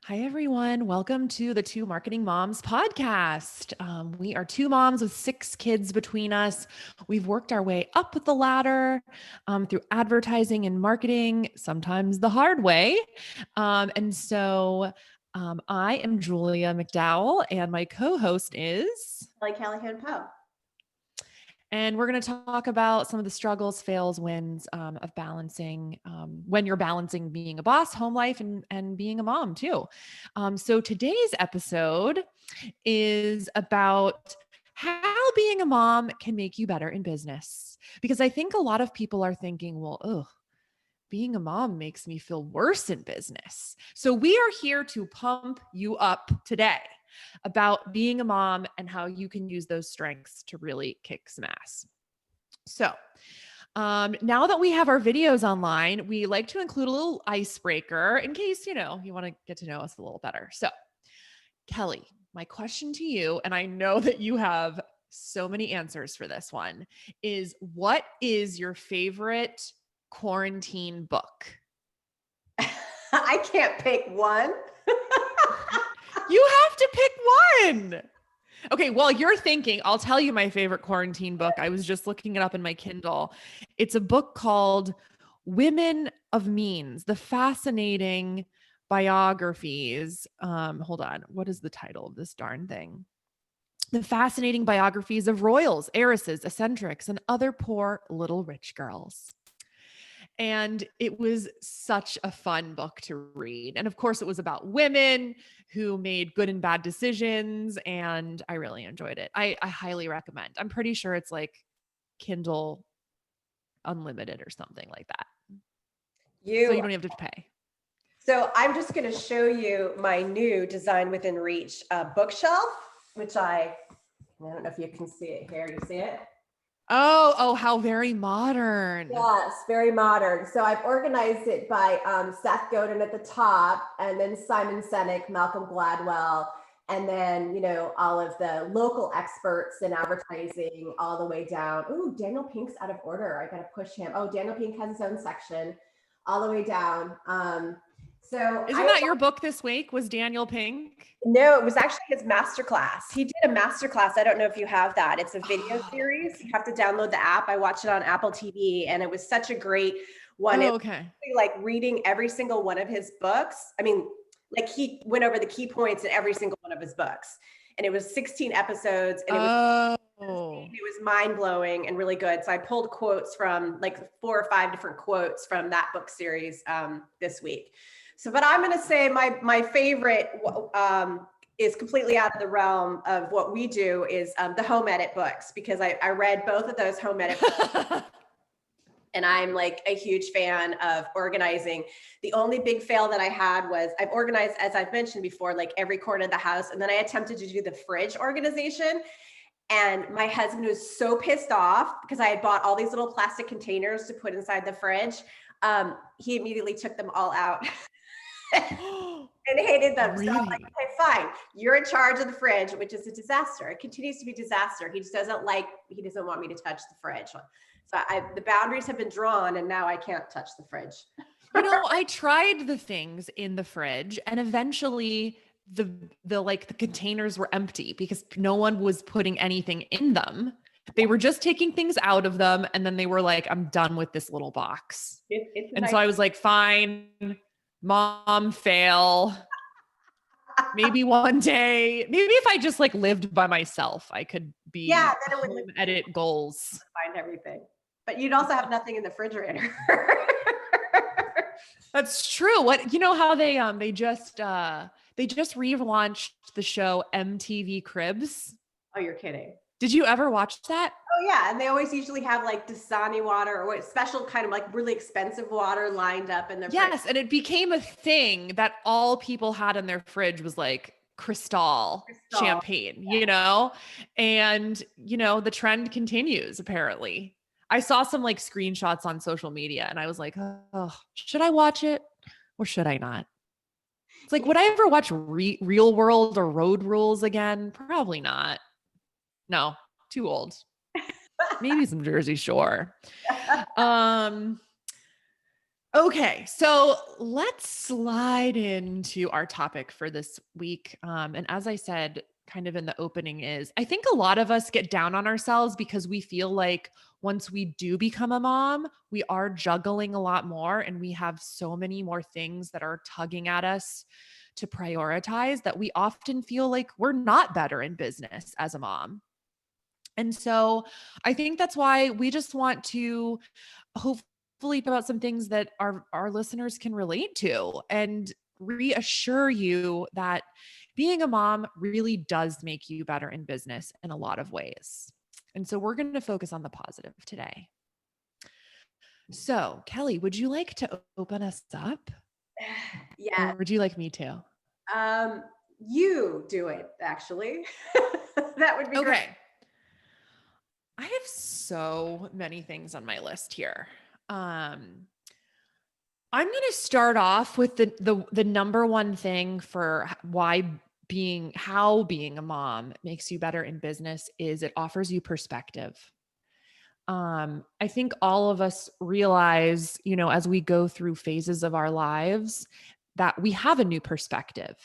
Hi, everyone. Welcome to the Two Marketing Moms podcast. We are two moms with 6 kids between us. We've worked our way up the ladder through advertising and marketing, sometimes the hard way. I am Julia McDowell, and my co host is. Kelly Callahan Poe. And we're going to talk about some of the struggles, fails, wins of balancing when you're balancing being a boss, home life, and being a mom too. So today's episode is about how being a mom can make you better in business. Because I think a lot of people are thinking, well, oh, being a mom makes me feel worse in business. So we are here to pump you up today about being a mom and how you can use those strengths to really kick some ass. So, now that we have our videos online, we like to include a little icebreaker in case, you want to get to know us a little better. So, Kelly, my question to you, and I know that you have so many answers for this one, is what is your favorite quarantine book? I can't pick one. You have to pick one. Okay, while you're thinking, I'll tell you my favorite quarantine book. I was just looking it up in my Kindle. It's a book called Women of Means, the fascinating biographies. Hold on. What is the title of this darn thing? The fascinating biographies of royals, heiresses, eccentrics, and other poor little rich girls. And it was such a fun book to read. And of course, it was about women who made good and bad decisions. And I really enjoyed it. I highly recommend. I'm pretty sure it's like Kindle Unlimited or something like that. So you don't have to pay. So I'm just going to show you my new Design Within Reach bookshelf, which I don't know if you can see it here. You see it? Oh, how very modern. Yes, very modern. So I've organized it by Seth Godin at the top, and then Simon Sinek, Malcolm Gladwell, and then, all of the local experts in advertising all the way down. Ooh, Daniel Pink's out of order. I got to push him. Oh, Daniel Pink has his own section all the way down. Isn't that your book this week? Was Daniel Pink? No, it was actually his masterclass. He did a masterclass. I don't know if you have that. It's a video series. You have to download the app. I watched it on Apple TV, and it was such a great one. Oh, okay. Like reading every single one of his books. I mean, like he went over the key points in every single one of his books, and it was 16 episodes, and it was mind blowing and really good. So I pulled quotes from like 4 or 5 different quotes from that book series this week. So, but I'm going to say my favorite is completely out of the realm of what we do is the home edit books, because I read both of those home edit books. And I'm like a huge fan of organizing. The only big fail that I had was I've organized, as I've mentioned before, like every corner of the house. And then I attempted to do the fridge organization. And my husband was so pissed off because I had bought all these little plastic containers to put inside the fridge. He immediately took them all out. And hated them. Really? So I'm like, okay, fine. You're in charge of the fridge, which is a disaster. It continues to be a disaster. He just doesn't want me to touch the fridge. So the boundaries have been drawn, and now I can't touch the fridge. I tried the things in the fridge, and eventually the containers were empty because no one was putting anything in them. They were just taking things out of them, and then they were like, I'm done with this little box. So I was like, fine, mom, fail. Maybe one day, maybe if I just like lived by myself, I could be home edit goals. Find everything. But you'd also have nothing in the refrigerator. That's true. How they just relaunched the show MTV Cribs. Oh, you're kidding. Did you ever watch that? Oh yeah, and they always usually have like Dasani water or special kind of like really expensive water lined up in their fridge. Fridge. And it became a thing that all people had in their fridge was like Cristal champagne, and the trend continues apparently. I saw some like screenshots on social media and I was like, oh, should I watch it or should I not? It's like, would I ever watch Real World or Road Rules again? Probably not. No, too old. Maybe some Jersey Shore. Okay, so let's slide into our topic for this week. And as I said, kind of in the opening, is I think a lot of us get down on ourselves because we feel like once we do become a mom, we are juggling a lot more and we have so many more things that are tugging at us to prioritize that we often feel like we're not better in business as a mom. And so I think that's why we just want to hopefully talk about some things that our listeners can relate to and reassure you that being a mom really does make you better in business in a lot of ways. And so we're going to focus on the positive today. So, Kelly, would you like to open us up Yeah. or would you like me to? Um, you do it actually. That would be great. Okay. I have so many things on my list here. Um, I'm going to start off with the number one thing for how being a mom makes you better in business is it offers you perspective. I think all of us realize, as we go through phases of our lives, that we have a new perspective.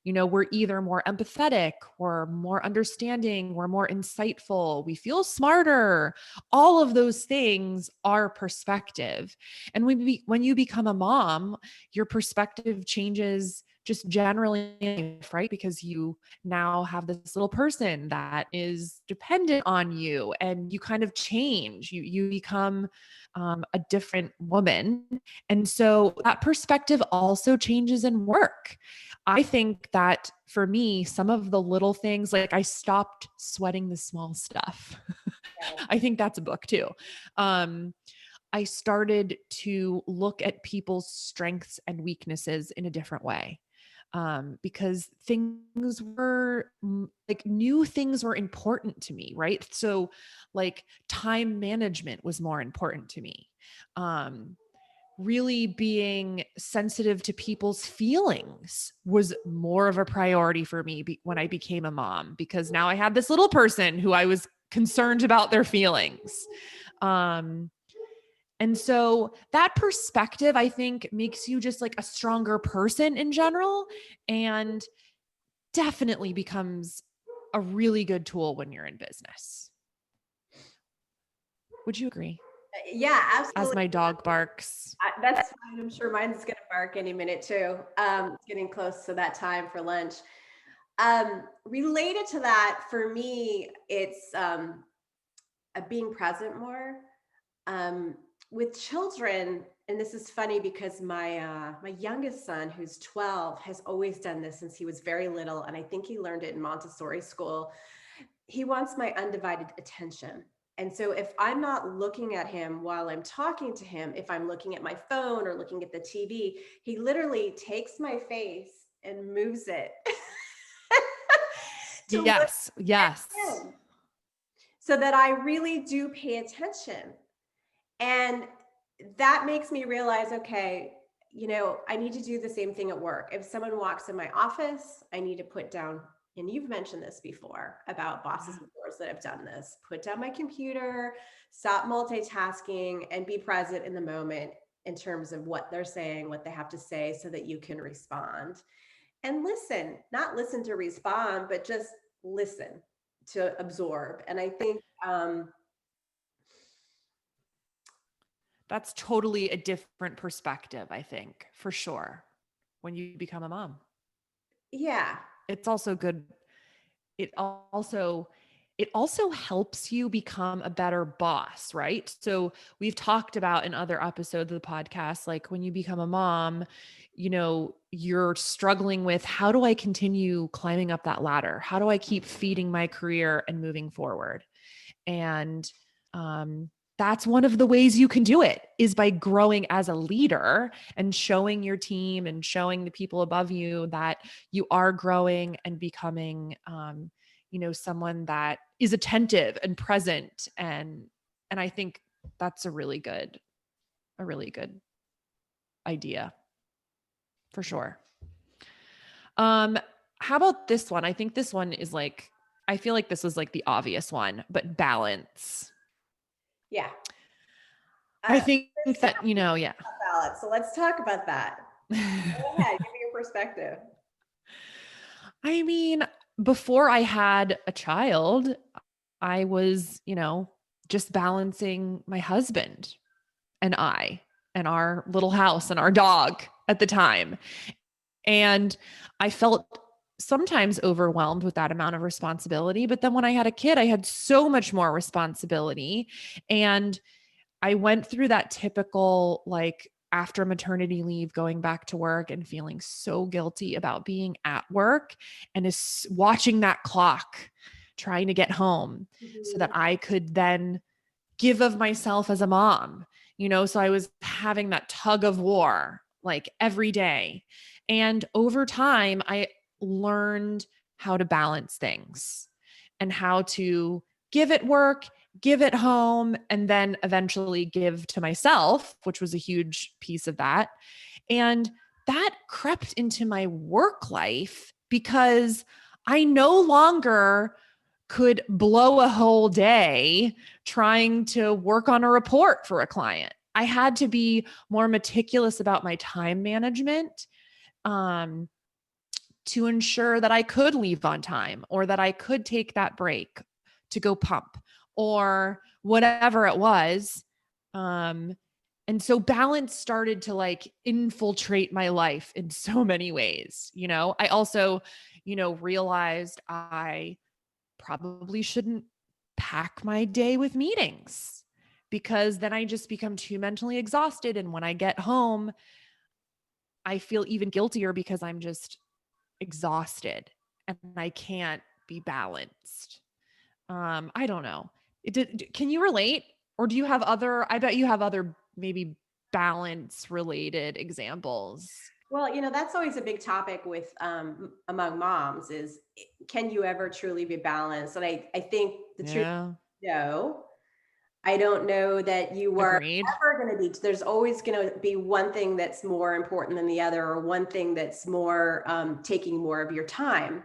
We're either more empathetic, we're more understanding, we're more insightful, we feel smarter. All of those things are perspective. And when you become a mom, your perspective changes just generally in life, right? Because you now have this little person that is dependent on you and you kind of change. You become a different woman. And so that perspective also changes in work. I think that for me, some of the little things, like I stopped sweating the small stuff. I think that's a book too. Um, I started to look at people's strengths and weaknesses in a different way, because things were like new things were important to me, right? So, like time management was more important to me. Um, Really being sensitive to people's feelings was more of a priority for me when I became a mom, because now I had this little person who I was concerned about their feelings. Um, and so that perspective, I think, makes you just like a stronger person in general and definitely becomes a really good tool when you're in business. Would you agree? Yeah, As absolutely. my dog barks. That's fine. I'm sure mine's going to bark any minute too. It's getting close to that time for lunch. Related to that, for me, it's being present more. Um, with children, and this is funny because my youngest son, who's 12, has always done this since he was very little, and I think he learned it in Montessori school. He wants my undivided attention. And so if I'm not looking at him while I'm talking to him, if I'm looking at my phone or looking at the TV, he literally takes my face and moves it to look Yes. at Yes. him so that I really do pay attention. And that makes me realize, okay, I need to do the same thing at work. If someone walks in my office, I need to put down, and you've mentioned this before about bosses Yeah. before that have done this, put down my computer, stop multitasking, and be present in the moment in terms of what they're saying, what they have to say, so that you can respond. And listen, not listen to respond, but just listen to absorb. And I think, That's totally a different perspective, I think, for sure, when you become a mom. yeah, It's also good. It also it also helps you become a better boss, right? So we've talked about in other episodes of the podcast, like when you become a mom, you're struggling with, how do I continue climbing up that ladder? How do I keep feeding my career and moving forward? And that's one of the ways you can do it, is by growing as a leader and showing your team and showing the people above you that you are growing and becoming, someone that is attentive and present. And I think that's a really good idea for sure. How about this one? I think this one is like, I feel like this was like the obvious one, but balance. yeah. I Uh, think that, yeah. balance. So let's talk about that. Go ahead, give me your perspective. I mean, before I had a child, I was, just balancing my husband and I and our little house and our dog at the time. And I felt sometimes overwhelmed with that amount of responsibility. But then when I had a kid, I had so much more responsibility. And I went through that typical, like, after maternity leave, going back to work and feeling so guilty about being at work and is watching that clock, trying to get home so that I could then give of myself as a mom, so I was having that tug of war like every day. And over time, I learned how to balance things and how to give it work, give it home, and then eventually give to myself, which was a huge piece of that. And that crept into my work life because I no longer could blow a whole day trying to work on a report for a client. I had to be more meticulous about my time management, um, to ensure that I could leave on time or that I could take that break to go pump or whatever it was. Um, and so balance started to like infiltrate my life in so many ways. I also, realized I probably shouldn't pack my day with meetings because then I just become too mentally exhausted. And when I get home, I feel even guiltier because I'm just exhausted and I can't be balanced. I don't know. Can you relate? Or do you have I bet you have other maybe balance related examples. Well, that's always a big topic with among moms is, can you ever truly be balanced? And I think the truth Yeah. is no. I don't know that you are Agreed. ever going to be, there's always going to be one thing that's more important than the other, or one thing that's more taking more of your time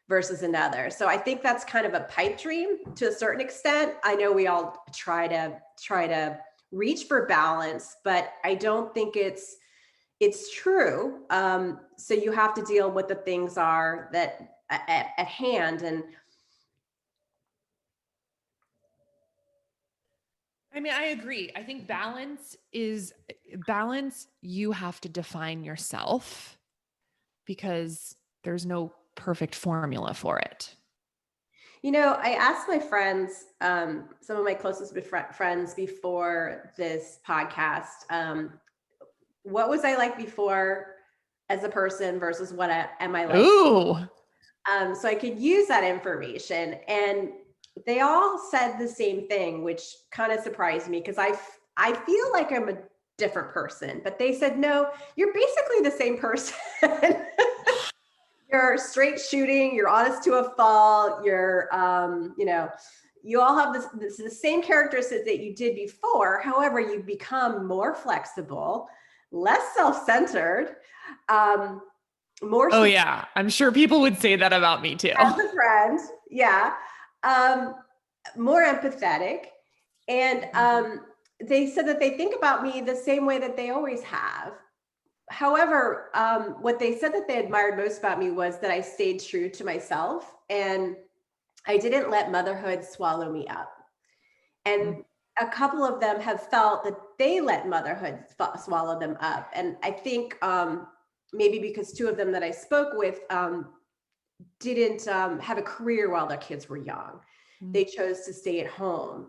versus another. So I think that's kind of a pipe dream to a certain extent. I know we all try to reach for balance, but I don't think it's true. So you have to deal with the things are that at hand. And I mean, I agree. I think balance. You have to define yourself because there's no perfect formula for it. I asked my friends, some of my closest friends before this podcast, what was I like before as a person versus what am I like? Ooh. So I could use that information, and they all said the same thing, which kind of surprised me because I feel like I'm a different person, but they said, no, you're basically the same person. You're straight shooting, you're honest to a fault, you're, you all have the same characteristics that you did before. However, you become more flexible, less self-centered, more. Oh yeah. I'm sure people would say that about me too. As a friend. Yeah. More empathetic. And they said that they think about me the same way that they always have. However, what they said that they admired most about me was that I stayed true to myself and I didn't let motherhood swallow me up. And a couple of them have felt that they let motherhood swallow them up. And I think maybe because two of them that I spoke with didn't have a career while their kids were young. They chose to stay at home.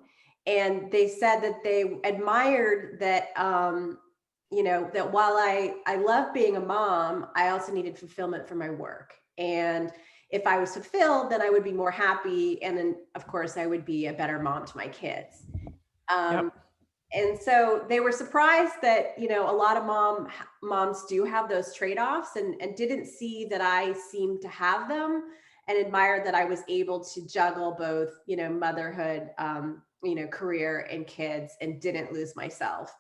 And they said that they admired that, that while I love being a mom, I also needed fulfillment from my work. And if I was fulfilled, then I would be more happy. And then, of course, I would be a better mom to my kids. Yep. And so they were surprised that, a lot of moms do have those trade-offs and didn't see that I seemed to have them, and admired that I was able to juggle both, motherhood, career and kids, and didn't lose myself.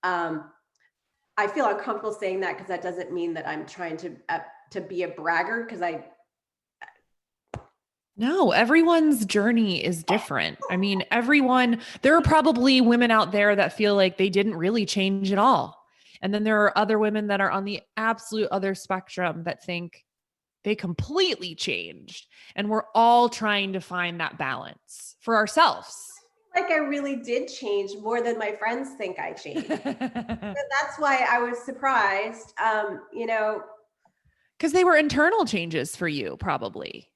I feel uncomfortable saying that because that doesn't mean that I'm trying to be a braggart, because No, everyone's journey is different. I mean, there are probably women out there that feel like they didn't really change at all. And then there are other women that are on the absolute other spectrum that think they completely changed. And we're all trying to find that balance for ourselves. Like I really did change more than my friends think I changed. But that's why I was surprised. Because they were internal changes for you, probably.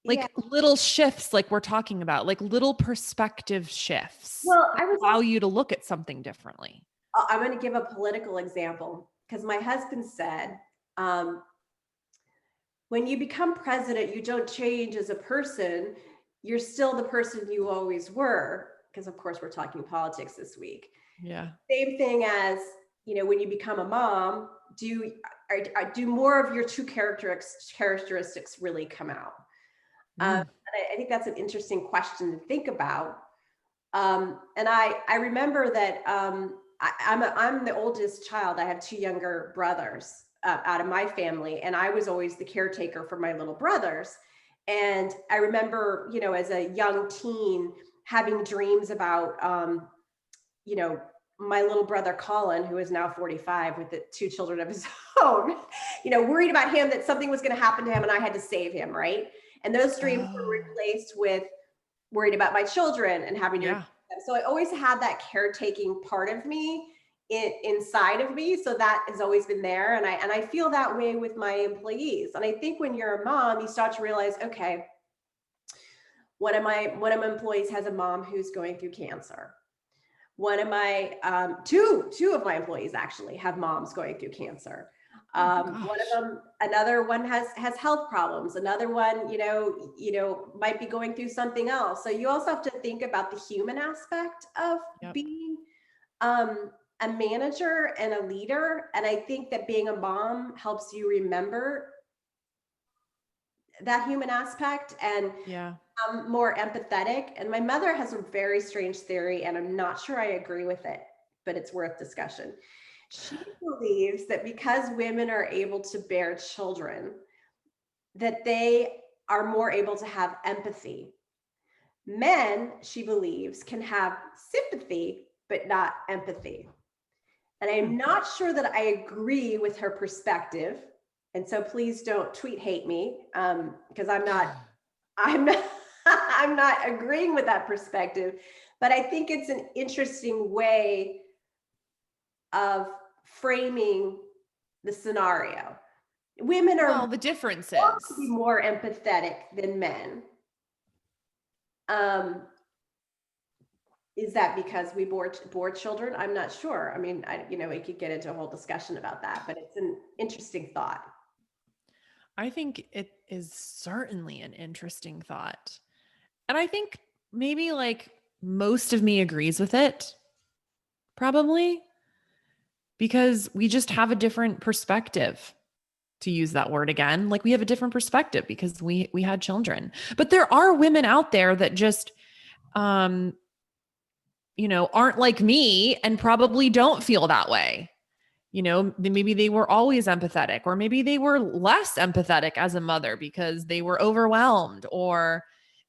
Yeah. Like little shifts, like we're talking about, like little perspective shifts Well, that I was allow also, you to look at something differently. I'm going to give a political example because my husband said, um, when you become president, you don't change as a person. You're still the person you always were. Because, of course, we're talking politics this week. Yeah. Same thing as, when you become a mom, do more of your two characteristics really come out? And I think that's an interesting question to think about. And I remember that I'm the oldest child. I have two younger brothers out of my family, and I was always the caretaker for my little brothers. And I remember, as a young teen, having dreams about, my little brother Colin, who is now 45 with the two children of his own, worried about him, that something was going to happen to him and I had to save him, right? And those dreams were replaced with worried about my children and having to. So I always had that caretaking part of me inside of me. So that has always been there. And I feel that way with my employees. And I think when you're a mom, you start to realize, okay, one of my employees has a mom who's going through cancer. One of my two of my employees actually have moms going through cancer. One of them, another one has health problems. Another one, might be going through something else. So you also have to think about the human aspect of being a manager and a leader. And I think that being a mom helps you remember that human aspect and more empathetic. And my mother has a very strange theory, and I'm not sure I agree with it, but it's worth discussion. She believes that because women are able to bear children, that they are more able to have empathy. Men, she believes, can have sympathy, but not empathy. And I'm not sure that I agree with her perspective. And so please don't tweet hate me, because I'm not I'm not agreeing with that perspective, but I think it's an interesting way of framing the scenario. Women are the differences to be more empathetic than men. Is that because we bore children? I'm not sure. I mean, we could get into a whole discussion about that, but it's an interesting thought. I think it is certainly an interesting thought. And I think maybe like most of me agrees with it, probably, because we just have a different perspective, to use that word again. Like we have a different perspective because we had children. But there are women out there that just aren't like me and probably don't feel that way. Maybe they were always empathetic, or maybe they were less empathetic as a mother because they were overwhelmed, or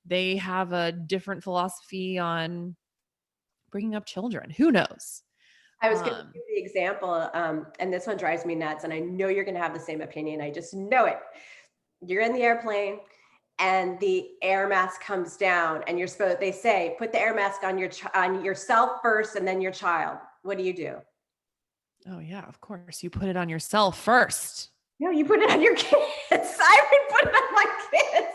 they have a different philosophy on bringing up children. Who knows? I was going to give the example, and this one drives me nuts, and I know you're going to have the same opinion. I just know it. You're in the airplane, and the air mask comes down, and they say, put the air mask on yourself first, and then your child. What do? Oh yeah, of course. You put it on yourself first. No, you put it on your kids. I would put it on my kids.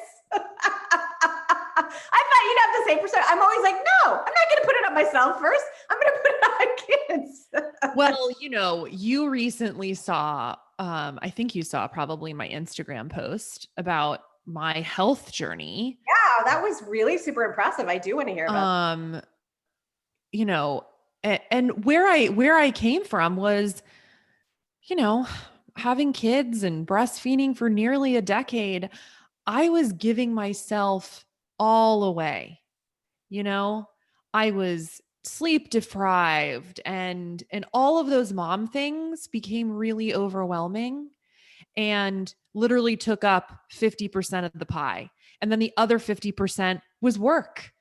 I thought you'd have the same percent. I'm always like, no, I'm not going to put it on myself first. I'm going to put it on my kids. Well, you recently saw, I think you saw probably my Instagram post about my health journey. Yeah, that was really super impressive. I do want to hear about and where I came from was, having kids and breastfeeding for nearly a decade. I was giving myself all away. I was sleep deprived, and all of those mom things became really overwhelming and literally took up 50% of the pie. And then the other 50% was work.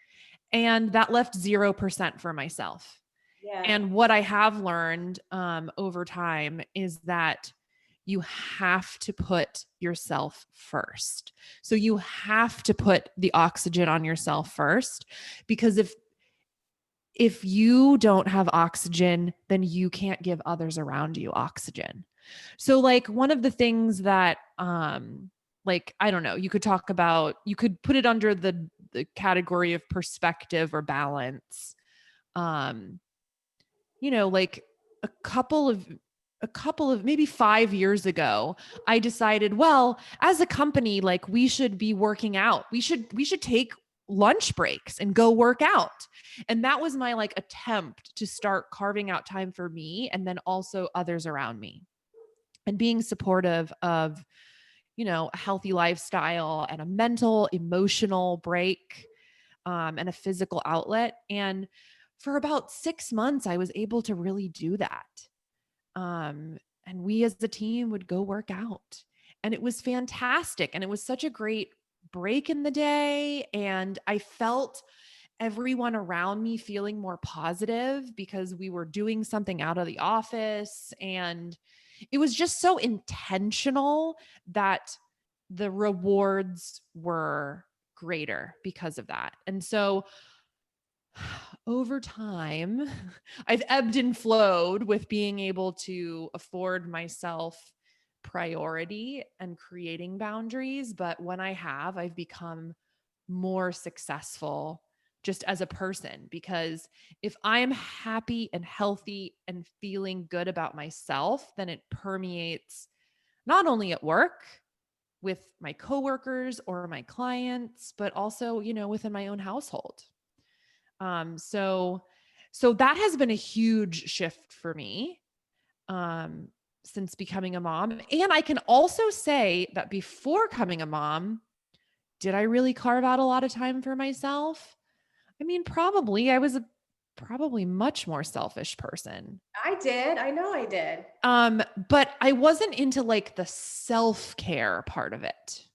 And that left 0% for myself. Yeah. And what I have learned over time is that you have to put yourself first. So you have to put the oxygen on yourself first, because if you don't have oxygen, then you can't give others around you oxygen. So like one of the things that like I don't know, you could talk about, you could put it under the category of perspective or balance. Um like a couple of maybe 5 years ago, I decided, well, as a company, like we should be working out. We should take lunch breaks and go work out. And that was my like attempt to start carving out time for me and then also others around me, and being supportive of, a healthy lifestyle and a mental, emotional break, and a physical outlet. And for about 6 months, I was able to really do that. Um, and we as a team would go work out. And it was fantastic. And it was such a great break in the day. And I felt everyone around me feeling more positive because we were doing something out of the office. And it was just so intentional that the rewards were greater because of that. And so over time, I've ebbed and flowed with being able to afford myself priority and creating boundaries. But when I have, I've become more successful just as a person, because if I am happy and healthy and feeling good about myself, then it permeates not only at work with my coworkers or my clients, but also, within my own household. So that has been a huge shift for me um, since becoming a mom. And I can also say that before becoming a mom, did I really carve out a lot of time for myself? I mean, probably. I was a probably much more selfish person. I did. I know I did. But I wasn't into like the self-care part of it.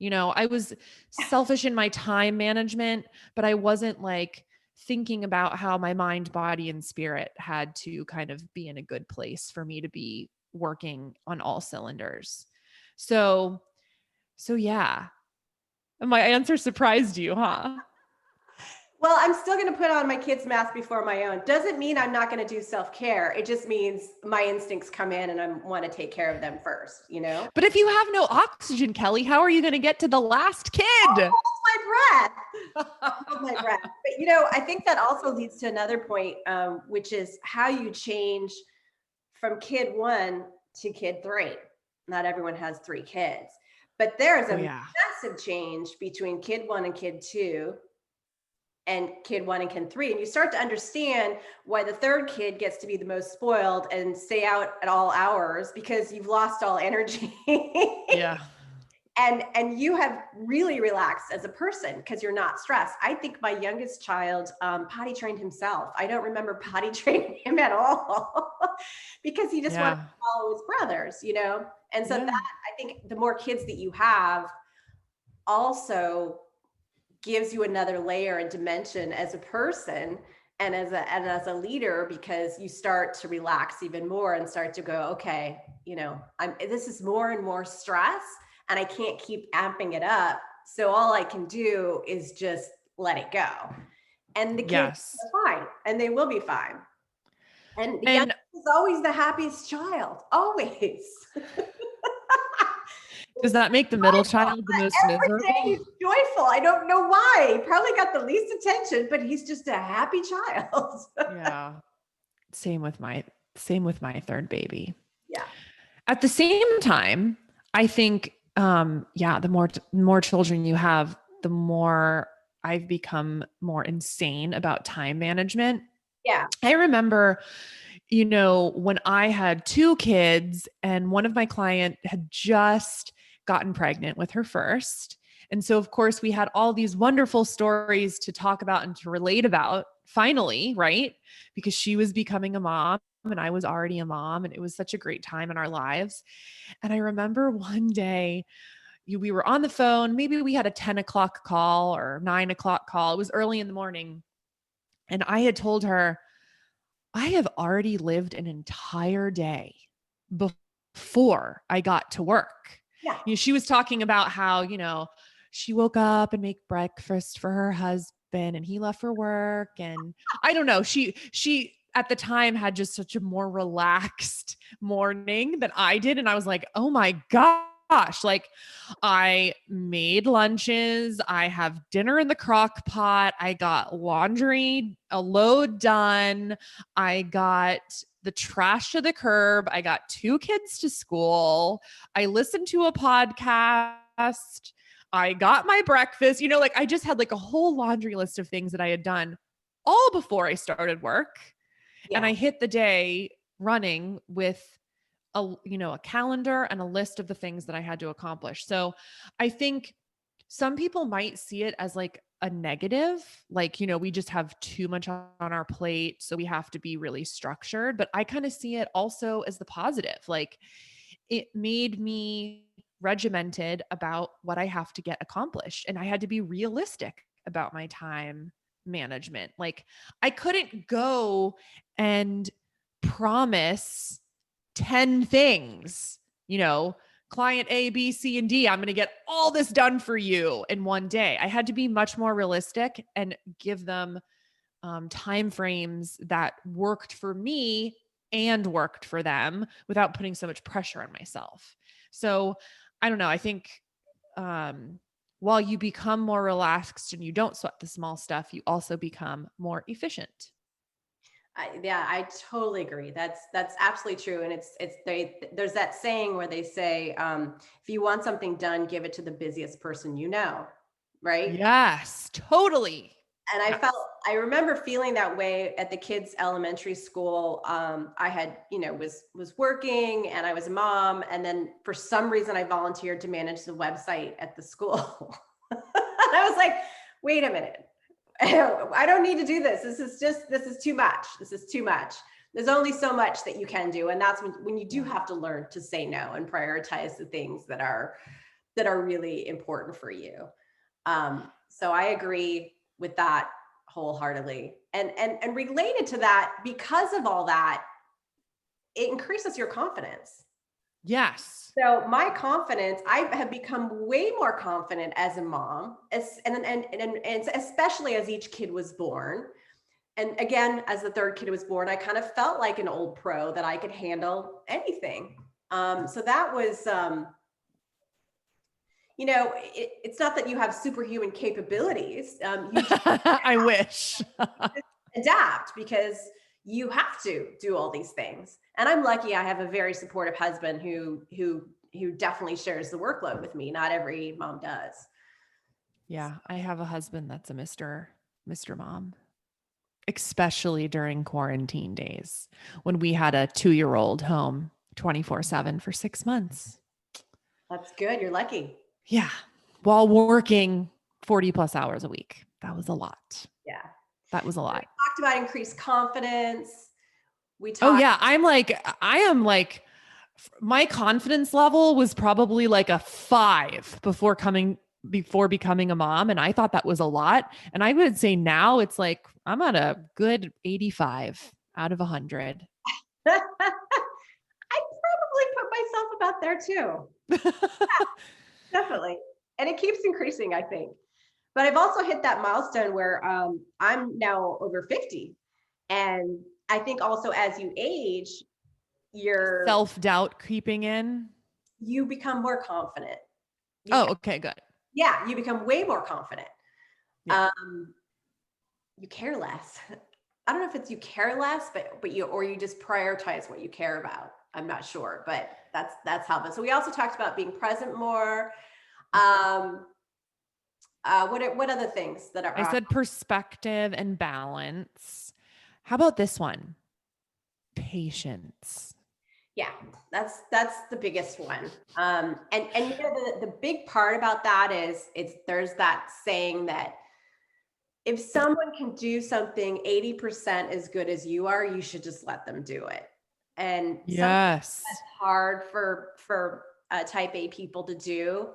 I was selfish in my time management, but I wasn't like thinking about how my mind, body, and spirit had to kind of be in a good place for me to be working on all cylinders. So, so yeah. My answer surprised you, huh? Well, I'm still going to put on my kids' mask before my own. Doesn't mean I'm not going to do self-care. It just means my instincts come in and I want to take care of them first, you know? But if you have no oxygen, Kelly, how are you going to get to the last kid? Hold my breath. Hold my breath. But I think that also leads to another point, which is how you change from kid one to kid three. Not everyone has 3 kids, but there's Oh a yeah. massive change between kid one and kid two and kid one and kid three. And you start to understand why the third kid gets to be the most spoiled and stay out at all hours because you've lost all energy. Yeah. And you have really relaxed as a person because you're not stressed. I think my youngest child potty trained himself. I don't remember potty training him at all because he just wanted to Yeah. follow his brothers, And so that, Yeah. I think the more kids that you have also gives you another layer and dimension as a person and as a leader, because you start to relax even more and start to go, okay, this is more and more stress and I can't keep amping it up. So all I can do is just let it go. And the kids Yes. are fine and they will be fine. And the youngest And is always the happiest child, always. does that make the middle child the most Every day miserable? he's joyful. I don't know why. He probably got the least attention, but he's just a happy child. Yeah. Same with my third baby. Yeah. At the same time, I think the more children you have, the more I've become more insane about time management. Yeah. I remember, when I had 2 kids and one of my client had just gotten pregnant with her first. And so of course we had all these wonderful stories to talk about and to relate about finally, right? Because she was becoming a mom and I was already a mom, and it was such a great time in our lives. And I remember one day we were on the phone, maybe we had a 10 o'clock call or 9 o'clock call. It was early in the morning. And I had told her, I have already lived an entire day before I got to work. Yeah. She was talking about how, she woke up and make breakfast for her husband and he left for work. And I don't know, she at the time had just such a more relaxed morning than I did. And I was like, oh my gosh, like I made lunches. I have dinner in the crock pot. I got laundry, a load done. I got the trash to the curb. I got 2 kids to school. I listened to a podcast. I got my breakfast. Like I just had like a whole laundry list of things that I had done all before I started work. And Yeah. I hit the day running with a calendar and a list of the things that I had to accomplish. So I think some people might see it as like a negative, like, we just have too much on our plate, so we have to be really structured. But I kind of see it also as the positive. Like it made me regimented about what I have to get accomplished. And I had to be realistic about my time management. Like I couldn't go and promise 10 things, client A, B, C, and D. I'm going to get all this done for you in one day. I had to be much more realistic and give them time frames that worked for me and worked for them without putting so much pressure on myself. So I don't know. I think while you become more relaxed and you don't sweat the small stuff, you also become more efficient. I totally agree. That's absolutely true. And there's that saying where they say, if you want something done, give it to the busiest person you know, right? Yes, totally. And Yes. I remember feeling that way at the kids' elementary school. I had, was working and I was a mom. And then for some reason I volunteered to manage the website at the school. And I was like, wait a minute. I don't need to do this. This is too much. This is too much. There's only so much that you can do. And that's when you do Yeah. have to learn to say no and prioritize the things that are really important for you. So I agree with that wholeheartedly. And related to that, because of all that, it increases your confidence. Yes. So my confidence, I have become way more confident as a mom, and especially as each kid was born. And again, as the third kid was born, I kind of felt like an old pro that I could handle anything. So that was, it's not that you have superhuman capabilities. You just I wish. adapt because you have to do all these things. And I'm lucky I have a very supportive husband who definitely shares the workload with me. Not every mom does. Yeah, I have a husband that's a Mr. Mom, especially during quarantine days when we had a 2-year-old home 24/7 for 6 months. That's good. You're lucky. Yeah, while working 40 plus hours a week. That was a lot. Yeah. That was a We lot. talked about increased confidence. We Oh talked, yeah, I am like my confidence level was probably like a 5 before becoming a mom, and I thought that was a lot. And I would say now it's like I'm at a good 85 out of 100. I probably put myself about there too. Definitely. And it keeps increasing, I think. But I've also hit that milestone where I'm now over 50. And I think also as you age, Self-doubt creeping in. you become more confident. Oh, Because, okay, good. yeah, you become way more confident. Yeah. Um, you care less. I don't know if it's you care less, but you just prioritize what you care about. I'm not sure, but that's how. But so we also talked about being present more. Um, what other things that are I said perspective and balance. How about this one? Patience. yeah, that's the biggest one. And the big part about that is there's that saying that if someone can do something 80% as good as you are, you should just let them do it. And sometimes that's Yes. hard for type A people to do,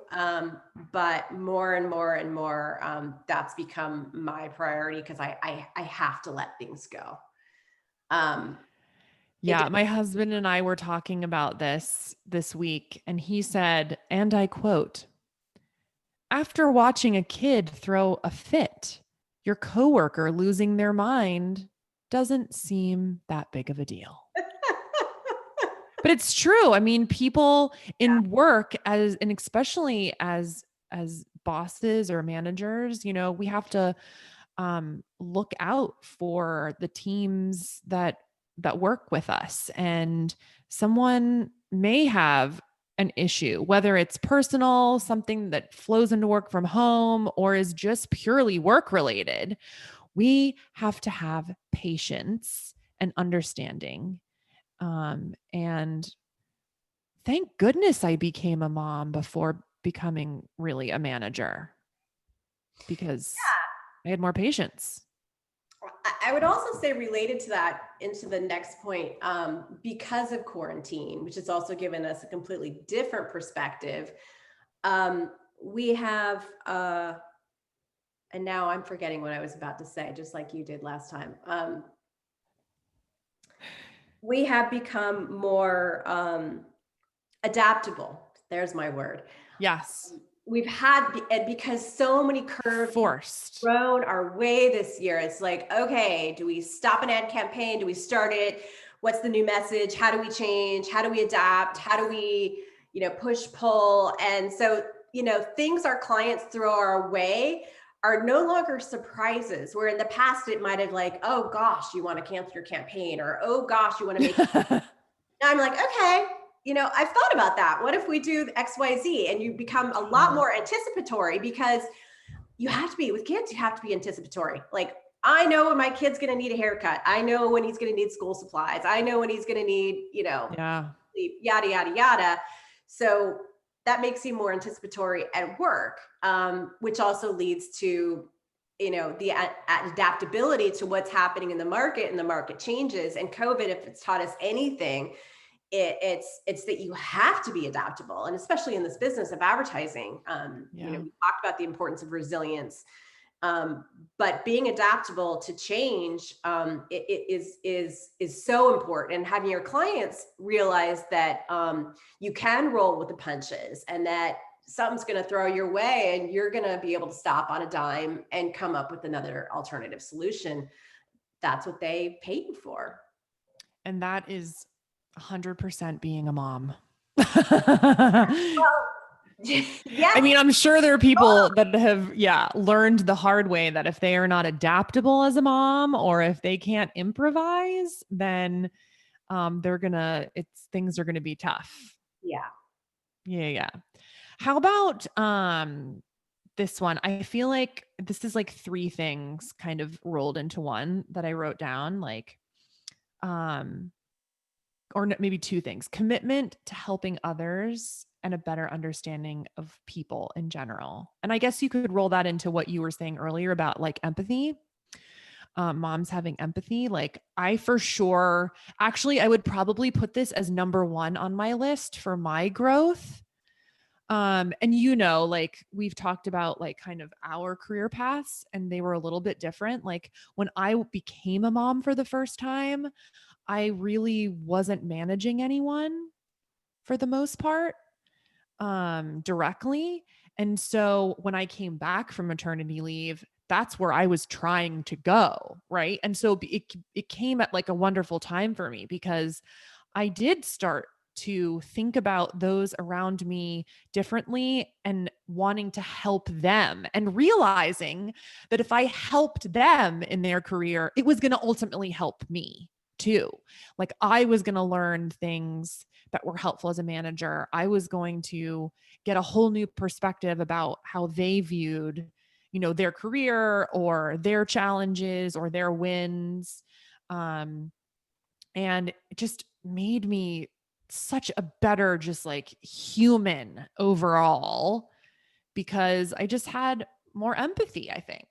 but more and more and more, that's become my priority because I have to let things go. It Yeah, my husband and I were talking about this week, and he said, and I quote, after watching a kid throw a fit, your coworker losing their mind doesn't seem that big of a deal. But it's true. I mean, people yeah. in work and especially as bosses or managers, we have to look out for the teams that work with us, and someone may have an issue, whether it's personal, something that flows into work from home, or is just purely work related. We have to have patience and understanding. And thank goodness I became a mom before becoming really a manager, because I had more patience. I would also say, related to that, into the next point, because of quarantine, which has also given us a completely different perspective, we have, and now I'm forgetting what I was about to say, just like you did last time. We have become more adaptable. There's my word. Yes. We've had, and because so many curves Forced. thrown our way this year, it's like, okay, do we stop an ad campaign? Do we start it? What's the new message? How do we change? How do we adapt? How do we, push, pull? And so, things our clients throw our way are no longer surprises, where in the past it might have, like, oh gosh, you want to cancel your campaign, or oh gosh, you want to make. Now I'm like, okay, I've thought about that. What if we do XYZ? And you become a lot more anticipatory, because you have to be, with kids, you have to be anticipatory. Like, I know when my kid's going to need a haircut. I know when he's going to need school supplies. I know when he's going to need, Yeah. yada, yada, yada. So that makes you more anticipatory at work, which also leads to, the adaptability to what's happening in the market, and the market changes. And COVID, if it's taught us anything, it's that you have to be adaptable, and especially in this business of advertising. We talked about the importance of resilience, but being adaptable to change, is so important. And having your clients realize that you can roll with the punches, and that something's going to throw your way, and you're going to be able to stop on a dime and come up with another alternative solution. That's what they pay you for. And that is 100% being a mom. Well, yes. I mean, I'm sure there are people that have, learned the hard way that if they are not adaptable as a mom, or if they can't improvise, then things are gonna be tough. Yeah. Yeah. How about this one? I feel like this is like three things kind of rolled into one that I wrote down, like or maybe two things: commitment to helping others, and a better understanding of people in general. And I guess you could roll that into what you were saying earlier about like empathy. Moms having empathy. Like, I for sure, actually, I would probably put this as number one on my list for my growth. And like, we've talked about like kind of our career paths, and they were a little bit different. Like, when I became a mom for the first time, I really wasn't managing anyone for the most part, directly. And so when I came back from maternity leave, that's where I was trying to go. Right. And so it came at like a wonderful time for me, because I did start to think about those around me differently, and wanting to help them, and realizing that if I helped them in their career, it was going to ultimately help me too. Like, I was going to learn things that were helpful as a manager. I was going to get a whole new perspective about how they viewed, their career, or their challenges, or their wins. And it just made me such a better, just like human overall, because I just had more empathy, I think.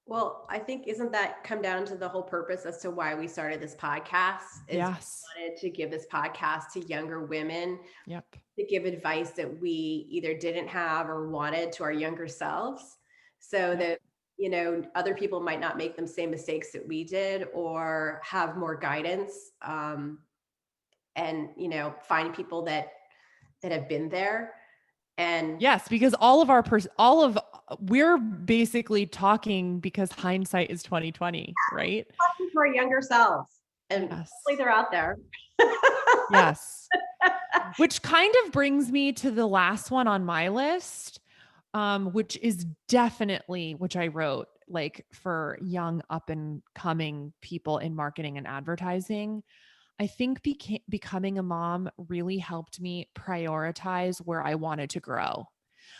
Well, I think, isn't that come down to the whole purpose as to why we started this podcast? Is Yes. we wanted to give this podcast to younger women, Yep. to give advice that we either didn't have or wanted to our younger selves, so Yep. that you know, other people might not make the same mistakes that we did or have more guidance. And, you know, find people that have been there. And Yes, because all of our all of we're basically talking because hindsight is 2020, right? talking to our younger selves, and hopefully Yes. they're out there. Yes. Which kind of brings me to the last one on my list, which is definitely, which I wrote like for young up and coming people in marketing and advertising. I think becoming a mom really helped me prioritize where I wanted to grow.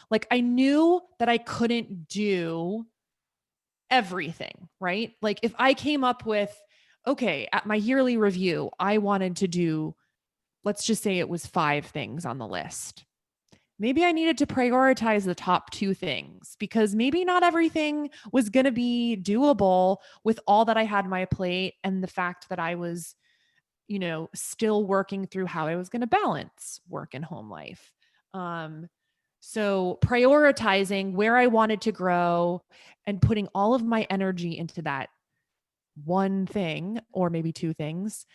Like I knew that I couldn't do everything, right? Like if I came up with, okay, at my yearly review, I wanted to do, let's just say it was 5 things on the list. Maybe I needed to prioritize the top 2 things because maybe not everything was going to be doable with all that I had on my plate and the fact that I was, still working through how I was going to balance work and home life. Um, so prioritizing where I wanted to grow and putting all of my energy into that one thing or maybe 2 things,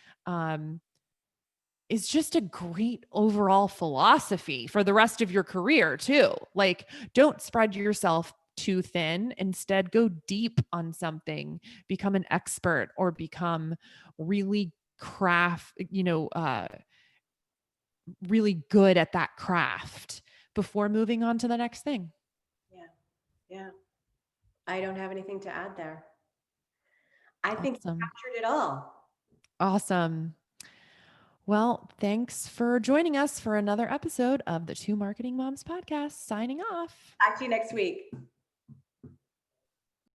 is just a great overall philosophy for the rest of your career too. Like, don't spread yourself too thin. Instead, go deep on something, become an expert or become really really good at that craft before moving on to the next thing. Yeah. Yeah. I don't have anything to add there. I think you Awesome. captured it all. Awesome. Well, thanks for joining us for another episode of the Two Marketing Moms podcast. Signing off. Talk to you next week.